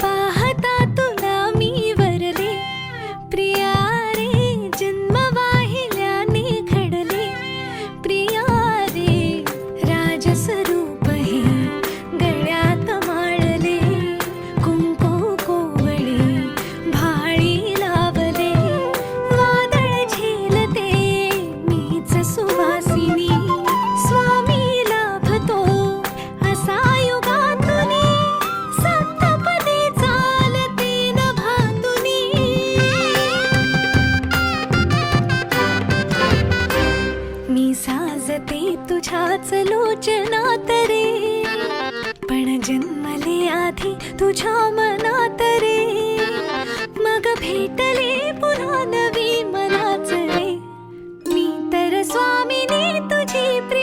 पाहता तुला मी वरले प्रिया रे, जन्म वाहिल्याने घडले प्रिया रे, राजस्वरूप हे गळ्यात माळले, कुंकू कोवळे भाळी लावले, वादळ झेलते मीच सुवासिनी, स्वामी लाभतो असा युगातुनी, सप्तपदी चालते नभातुनी. मी साजते तुझ्याच लोचनात रे, पण जन्मले आधी तुझ्या मनात रे, मग भेटले पुन्हा नवी मनाच रे, मी तर स्वामिनी तुझी प्रिय.